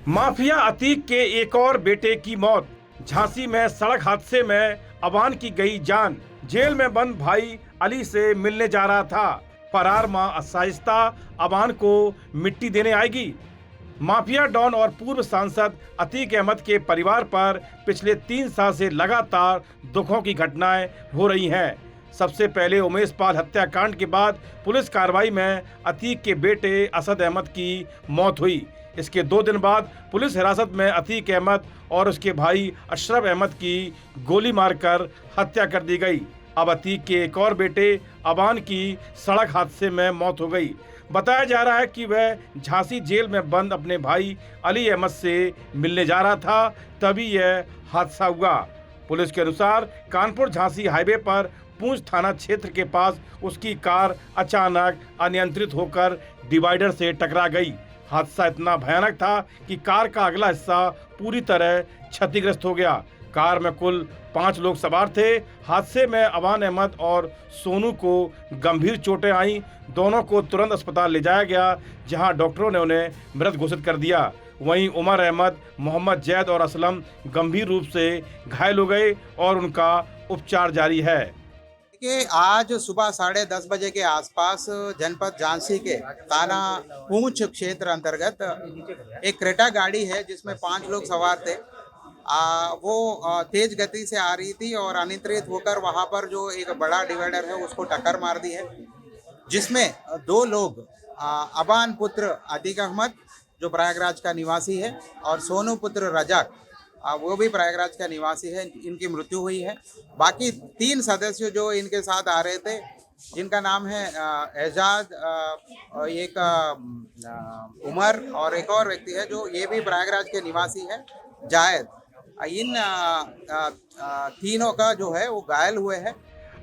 Mafia Atiq के एक और बेटे की मौत। झांसी में सड़क हादसे में अबान की गई जान। जेल में बंद भाई अली से मिलने जा रहा था। फरार मां असाइस्ता अबान को मिट्टी देने आएगी। माफिया डॉन और पूर्व सांसद अतीक अहमद के परिवार पर पिछले 3 साल से लगातार दुखों की घटनाएं हो रही हैं। सबसे पहले उमेश पाल हत्याकांड के बाद पुलिस कार्रवाई में अतीक के बेटे असद अहमद की मौत हुई। इसके 2 दिन बाद पुलिस हिरासत में अतीक अहमद और उसके भाई अशरफ अहमद की गोली मारकर हत्या कर दी गई। अब अतीक के एक और बेटे अबान की सड़क हादसे में मौत हो गई। बताया जा रहा है कि वह झांसी जेल में बंद अपने भाई अली अहमद से मिलने जा रहा था, तभी यह हादसा हुआ। पुलिस के अनुसार कानपुर झांसी हाईवे पर पूंछ थाना क्षेत्र के पास उसकी कार अचानक अनियंत्रित होकर डिवाइडर से टकरा गई। हादसा इतना भयानक था कि कार का अगला हिस्सा पूरी तरह क्षतिग्रस्त हो गया। कार में कुल 5 लोग सवार थे। हादसे में अबान अहमद और सोनू को गंभीर चोटें आईं। दोनों को तुरंत अस्पताल ले जाया गया, जहां डॉक्टरों ने उन्हें मृत घोषित कर दिया। वहीं उमर अहमद, मोहम्मद जैद और असलम गंभीर रूप से घायल हो गए और उनका उपचार जारी है। कि आज सुबह 10:30 बजे के आसपास जनपद झांसी के थाना पूंछ क्षेत्र अंतर्गत एक क्रेटा गाड़ी है जिसमें 5 लोग सवार थे। वो तेज गति से आ रही थी और अनियंत्रित होकर वहां पर जो एक बड़ा डिवाइडर है उसको टक्कर मार दी है, जिसमें 2 लोग अबान पुत्र अतीक अहमद जो प्रयागराज का निवासी है और सोनू पुत्र रजाक वो भी प्रयागराज का निवासी है, इनकी मृत्यु हुई है। बाकी 3 सदस्य जो इनके साथ आ रहे थे, जिनका नाम है एजाज, एक उमर और एक और व्यक्ति है जो ये भी प्रयागराज के निवासी है, जायद। इन तीनों का जो है वो घायल हुए हैं।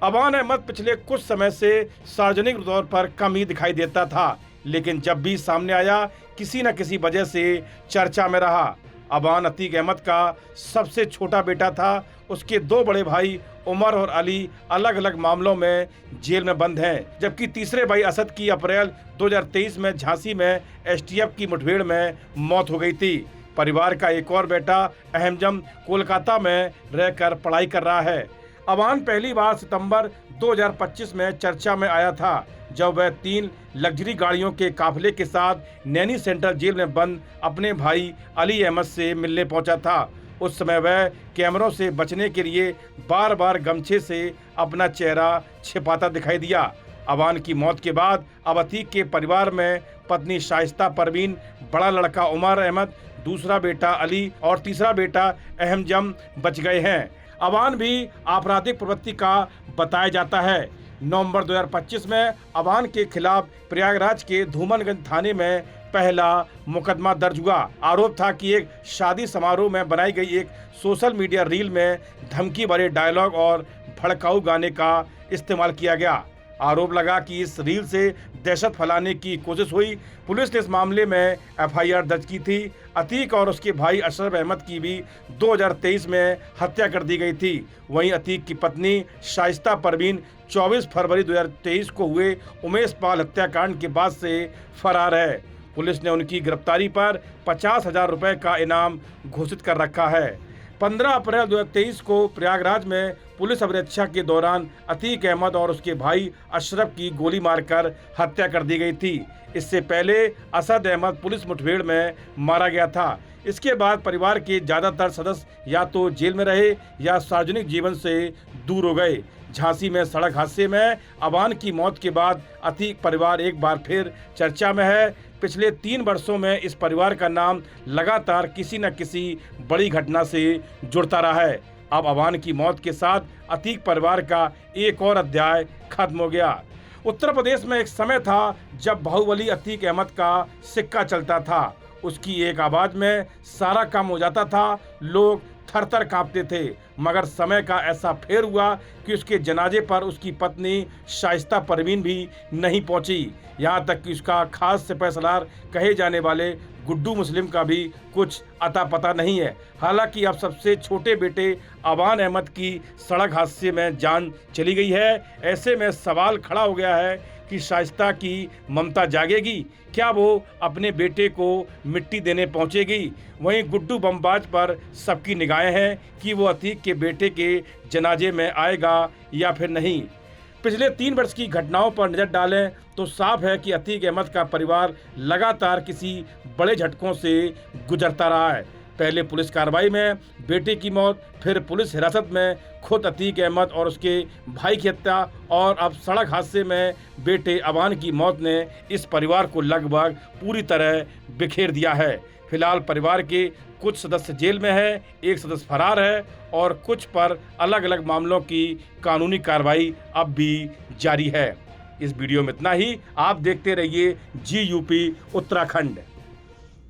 अबान अहमद पिछले कुछ समय से सार्वजनिक तौर पर कम ही दिखाई देता था, लेकिन जब भी सामने आया किसी न किसी वजह से चर्चा में रहा। अबान अतीक अहमद का सबसे छोटा बेटा था। उसके 2 बड़े भाई उमर और अली अलग अलग मामलों में जेल में बंद हैं, जबकि तीसरे भाई असद की अप्रैल 2023 में झांसी में एसटीएफ की मुठभेड़ में मौत हो गई थी। परिवार का एक और बेटा अहमजम कोलकाता में रहकर पढ़ाई कर रहा है। अबान पहली बार सितंबर 2025 में चर्चा में आया था, जब वह 3 लग्जरी गाड़ियों के काफिले के साथ नैनी सेंट्रल जेल में बंद अपने भाई अली अहमद से मिलने पहुंचा था। उस समय वह कैमरों से बचने के लिए बार बार गमछे से अपना चेहरा छिपाता दिखाई दिया। अबान की मौत के बाद अब अतीक के परिवार में पत्नी शाइस्ता परवीन, बड़ा लड़का उमर अहमद, दूसरा बेटा अली और तीसरा बेटा अहमजम बच गए हैं। अबान भी आपराधिक प्रवृत्ति का बताया जाता है। नवंबर 2025 में अबान के खिलाफ प्रयागराज के धूमनगंज थाने में पहला मुकदमा दर्ज हुआ। आरोप था कि एक शादी समारोह में बनाई गई एक सोशल मीडिया रील में धमकी भरे डायलॉग और भड़काऊ गाने का इस्तेमाल किया गया। आरोप लगा कि इस रील से दहशत फैलाने की कोशिश हुई। पुलिस ने इस मामले में एफआईआर दर्ज की थी। अतीक और उसके भाई अशरफ अहमद की भी 2023 में हत्या कर दी गई थी। वहीं अतीक की पत्नी शाइस्ता परवीन 24 फरवरी 2023 को हुए उमेश पाल हत्याकांड के बाद से फरार है। पुलिस ने उनकी गिरफ्तारी पर 50,000 रुपये का इनाम घोषित कर रखा है। 15 अप्रैल 2023 को प्रयागराज में पुलिस अभिरक्षा के दौरान अतीक अहमद और उसके भाई अशरफ की गोली मारकर हत्या कर दी गई थी। इससे पहले असद अहमद पुलिस मुठभेड़ में मारा गया था। इसके बाद परिवार के ज़्यादातर सदस्य या तो जेल में रहे या सार्वजनिक जीवन से दूर हो गए। झांसी में सड़क हादसे में अबान की मौत के बाद अतीक परिवार एक बार फिर चर्चा में है। पिछले 3 वर्षों में इस परिवार का नाम लगातार किसी न किसी बड़ी घटना से जुड़ता रहा है। अब अबान की मौत के साथ अतीक परिवार का एक और अध्याय खत्म हो गया। उत्तर प्रदेश में एक समय था जब बाहुबली अतीक अहमद का सिक्का चलता था। उसकी एक आवाज में सारा काम हो जाता था, लोग थर-थर कांपते थे। मगर समय का ऐसा फेर हुआ कि उसके जनाजे पर उसकी पत्नी शाइस्ता परवीन भी नहीं पहुंची। यहाँ तक कि उसका खास सिपहसालार कहे जाने वाले गुड्डू मुस्लिम का भी कुछ अता पता नहीं है। हालांकि अब सबसे छोटे बेटे अबान अहमद की सड़क हादसे में जान चली गई है। ऐसे में सवाल खड़ा हो गया है कि शाइस्ता की ममता जागेगी? क्या वो अपने बेटे को मिट्टी देने पहुंचेगी? वहीं गुड्डू बमबाज पर सबकी निगाहें हैं कि वो अतीक के बेटे के जनाजे में आएगा या फिर नहीं। पिछले 3 वर्ष की घटनाओं पर नजर डालें तो साफ है कि अतीक अहमद का परिवार लगातार किसी बड़े झटकों से गुजरता रहा है। पहले पुलिस कार्रवाई में बेटे की मौत, फिर पुलिस हिरासत में खुद अतीक अहमद और उसके भाई की हत्या, और अब सड़क हादसे में बेटे अबान की मौत ने इस परिवार को लगभग पूरी तरह बिखेर दिया है। फिलहाल परिवार के कुछ सदस्य जेल में है, एक सदस्य फरार है और कुछ पर अलग अलग मामलों की कानूनी कार्रवाई अब भी जारी है। इस वीडियो में इतना ही। आप देखते रहिए GUP उत्तराखंड।